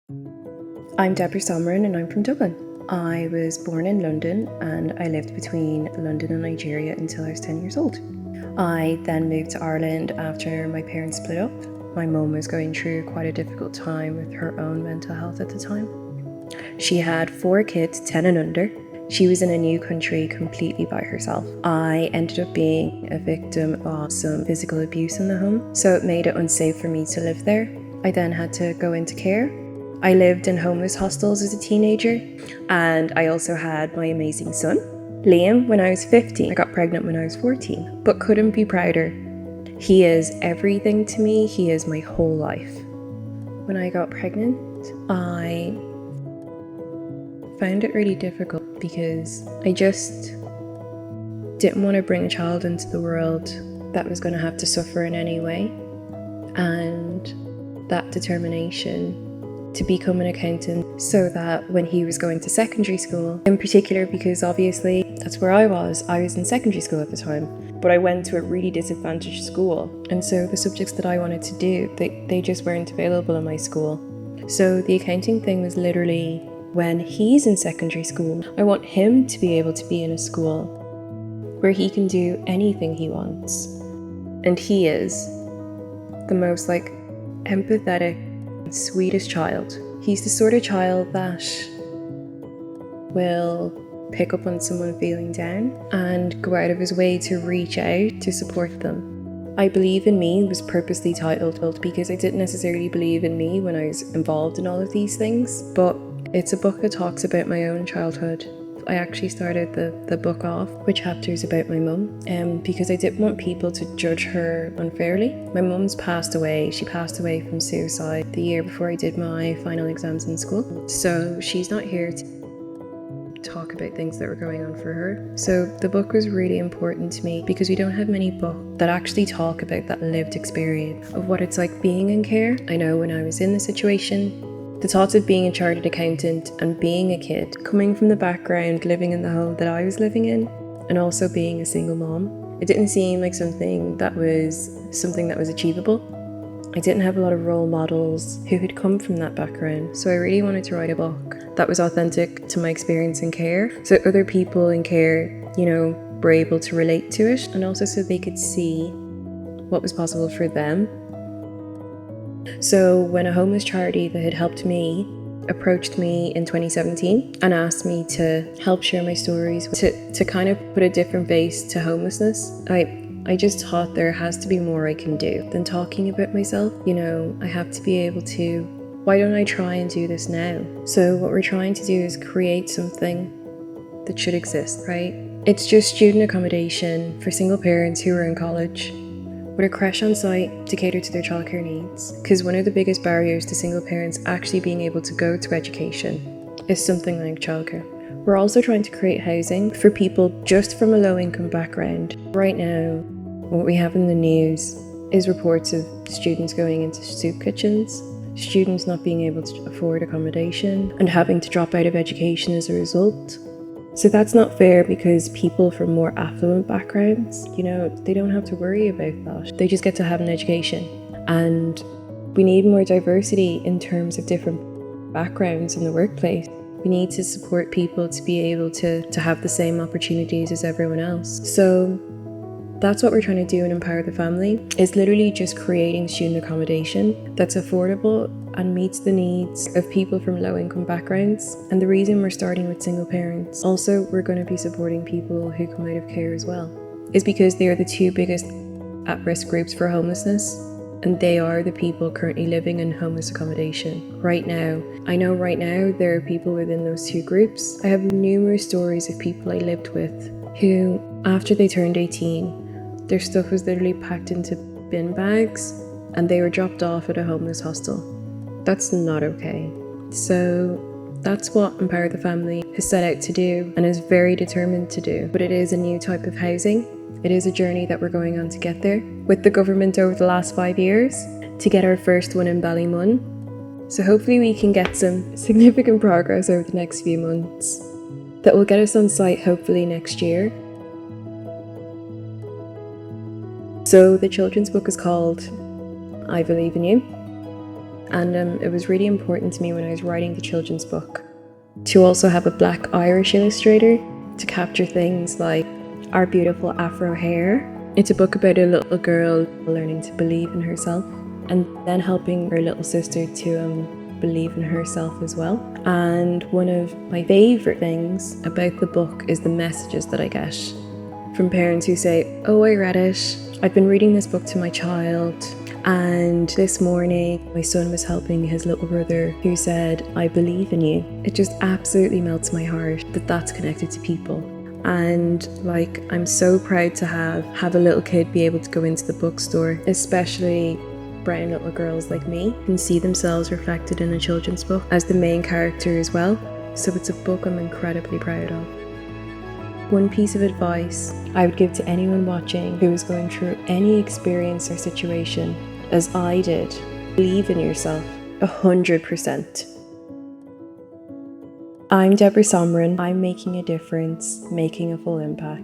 I'm Deborah Somorin and I'm from Dublin. I was born in London and I lived between London and Nigeria until I was 10 years old. I then moved to Ireland after my parents split up. My mum was going through quite a difficult time with her own mental health at the time. She had 4 kids, 10 and under. She was in a new country completely by herself. I ended up being a victim of some physical abuse in the home, so it made it unsafe for me to live there. I then had to go into care. I lived in homeless hostels as a teenager, and I also had my amazing son, Liam, when I was 15. I got pregnant when I was 14, but couldn't be prouder. He is everything to me. He is my whole life. When I got pregnant, I found it really difficult because I just didn't want to bring a child into the world that was going to have to suffer in any way. And that determination to become an accountant so that when he was going to secondary school, in particular because obviously that's where I was in secondary school at the time, but I went to a really disadvantaged school, and so the subjects that I wanted to do, they just weren't available in my school. So the accounting thing was literally, when he's in secondary school, I want him to be able to be in a school where he can do anything he wants. And he is the most empathetic, sweetest child. He's the sort of child that will pick up on someone feeling down and go out of his way to reach out to support them. I Believe in Me was purposely titled because I didn't necessarily believe in me when I was involved in all of these things, but it's a book that talks about my own childhood. I actually started the book off with chapters about my mum, because I didn't want people to judge her unfairly. My mum's passed away. She passed away from suicide the year before I did my final exams in school. So she's not here to talk about things that were going on for her. So the book was really important to me because we don't have many books that actually talk about that lived experience of what it's like being in care. I know when I was in the situation, the thoughts of being a chartered accountant and being a kid, coming from the background, living in the home that I was living in, and also being a single mom, it didn't seem like something that was achievable. I didn't have a lot of role models who had come from that background, so I really wanted to write a book that was authentic to my experience in care, so other people in care, were able to relate to it, and also so they could see what was possible for them. So when a homeless charity that had helped me approached me in 2017 and asked me to help share my stories, to kind of put a different face to homelessness, I just thought there has to be more I can do than talking about myself. I have to be able to, why don't I try and do this now? So what we're trying to do is create something that should exist, right? It's just student accommodation for single parents who are in college, with a creche on site to cater to their childcare needs. Because one of the biggest barriers to single parents actually being able to go to education is something like childcare. We're also trying to create housing for people just from a low-income background. Right now, what we have in the news is reports of students going into soup kitchens, students not being able to afford accommodation, and having to drop out of education as a result. So that's not fair because people from more affluent backgrounds, they don't have to worry about that. They just get to have an education. And we need more diversity in terms of different backgrounds in the workplace. We need to support people to be able to have the same opportunities as everyone else. So that's what we're trying to do in Empower the Family, is literally just creating student accommodation that's affordable and meets the needs of people from low-income backgrounds. And the reason we're starting with single parents, also we're going to be supporting people who come out of care as well, is because they are the 2 biggest at-risk groups for homelessness, and they are the people currently living in homeless accommodation right now. I know right now there are people within those 2 groups. I have numerous stories of people I lived with who, after they turned 18, their stuff was literally packed into bin bags and they were dropped off at a homeless hostel. That's not okay. So that's what Empower the Family has set out to do and is very determined to do. But it is a new type of housing. It is a journey that we're going on to get there with the government over the last 5 years to get our first one in Ballymun. So hopefully we can get some significant progress over the next few months that will get us on site hopefully next year. So the children's book is called I Believe in You. And it was really important to me when I was writing the children's book to also have a Black Irish illustrator to capture things like our beautiful afro hair. It's a book about a little girl learning to believe in herself and then helping her little sister to believe in herself as well. And one of my favourite things about the book is the messages that I get from parents who say, "Oh, I read it. I've been reading this book to my child. And this morning, my son was helping his little brother who said, 'I believe in you.'" It just absolutely melts my heart that that's connected to people. And I'm so proud to have a little kid be able to go into the bookstore, especially brown little girls like me, and see themselves reflected in a children's book as the main character as well. So it's a book I'm incredibly proud of. One piece of advice I would give to anyone watching who is going through any experience or situation, as I did: believe in yourself 100%. I'm Deborah Somorin. I'm making a difference, making a full impact.